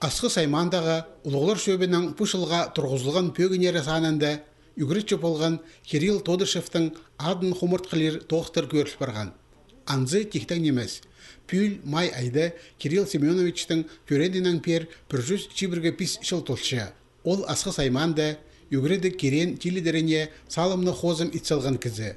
Асқы саймандағы ұлғылар шөбінің пұшылға тұрғызылған пөгінері санында үгірітші болған Кирилл Тодышевтың адын құмыртқылер тоқтыр көріш барған. Анзы тектен немес. Пүл май айды Кирилл Семеновичтің көрендінен пер пүржүз чибірге пис шыл толшы. Ол асқы сайманды үгіреді керен теледеріне салымны хозым итсалған кізі.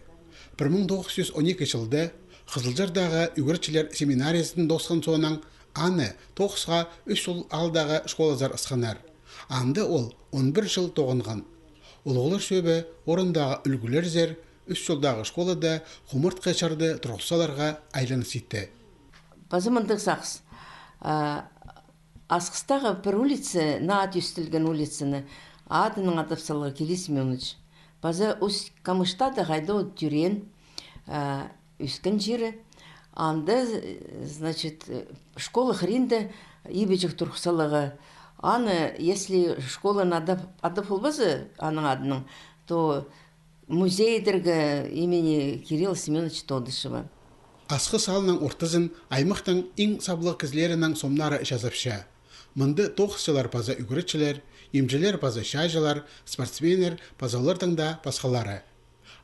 1912 жылды Қызылжардағы үгіртшілер семинариясының досқан соның аны 9-ға 3 жыл алдағы школазар ысқанар. Анды ол 11 жыл тоғынған. Ұлғылар шөбі орындағы үлгілер зер 3 жылдағы школада құмырт қайшарды тұрғысаларға айланы сетті. Базымындық сақс. Асқыстағы бір улицы, на ат үстілген улицыны адының адапсалығы Кирилл Семенович. Базы үс камыштады ғайды тюрен, үскен жері. Анды, значит, школа хринді ебежік тұрқсалығы. Аны, если школа адап олбазы, аның адының, то музейдергі имени Кирилла Семенович Тодышева. Асқы салының ортызын аймақтың ең саблы кізлерінің сомнары жазапша. Мұнды тоқсылар паза үгірітшілер, емжілер паза шайжылар, спортсменер пазалардың да пасқалары.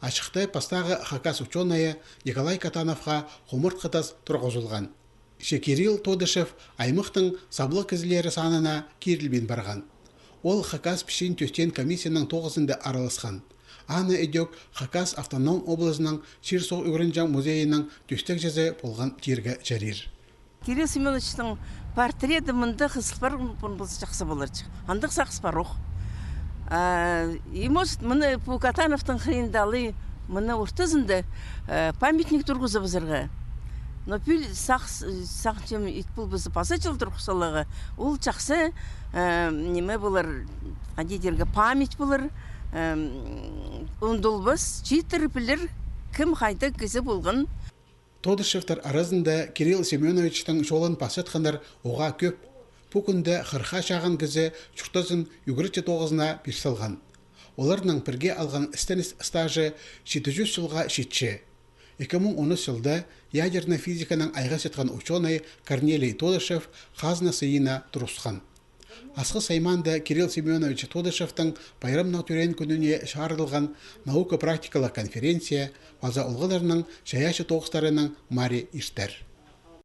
Ашықты пастағы хакас ученые Николай Катановға құмырт қытас тұрғызылған. Кирилл Тодышев аймақтың саблы кізлері санына керілбен барған. Ол хакас пішін төстен комиссияның 9-ында араласқан. Аны өдек Хакас автоном облысының Ширсоқ үгірінжан музейінің төстек жазы болған терге жарир. Кирилл Семеновичтің портреті мұнды қысылпар бұнбылсы жақсы болар. Андық сақсы бар оқ. И может, мұны Пукатановтың хрендалы мұны ортызында памятник тұрғызы бұзырға. Но пүл сақчым итпұл бұзы паса жыл тұрғысалығы. Ол жақсы неме болар, адетерге память болар. Ондолбас, читер білір, кім қайда кізі болған. Тодышевтар арасында Кирилл Семеновичтің жолын пасатқандар оға көп. Бүкінде қырқа шағын кізі чұртазын үгірітші 9-на берсалған. Оларының бірге алған істеніс стажы 700 жылға шетші. 2010 жылда ядерный физиканың айға сетқан ученый Корнелий Тодышев қазына сыйына тұрысқан. Асқы сайманды Кирилл Семенович Тодышевтың байрамның түрен күніне шарылған наука-практикалық конференция база ұлғыларының шаяшы тоғыстарының мари іштер.